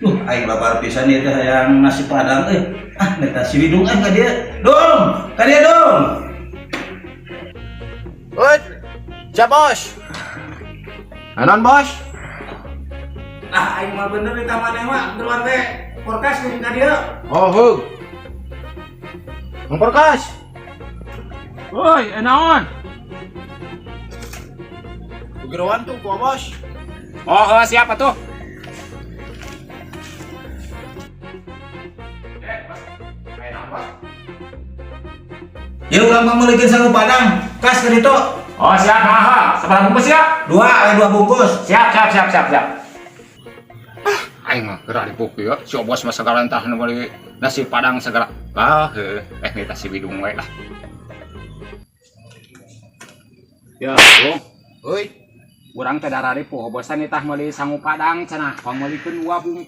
Aing lapar pisan ieu teh hayang nasi padang minta si Widung ka dia. Dong, ka dia dong. Ut, siap bos. Anon bos. Aing mah bener di taman mah duluan teh porkas jeung ka dia. Oh hug. Mengporkas. Woi, enaon? Geruan tuh gua bos. Oh, siapa tuh? Ya urang pameulekeun sangu padang, kas ka ditu. Oh, siap, ha. Seberapa bungkus ya? Dua bungkus. Siap. Aing mah gerak dipuk ya. Si bos mah segala entah nu beli nasi padang segala. Kita si Widung we lah. Ya, Bung. Euy. Urang teh darari poho bosan itah meuli sangu padang cenah. Pameulikeun 2 bungkus.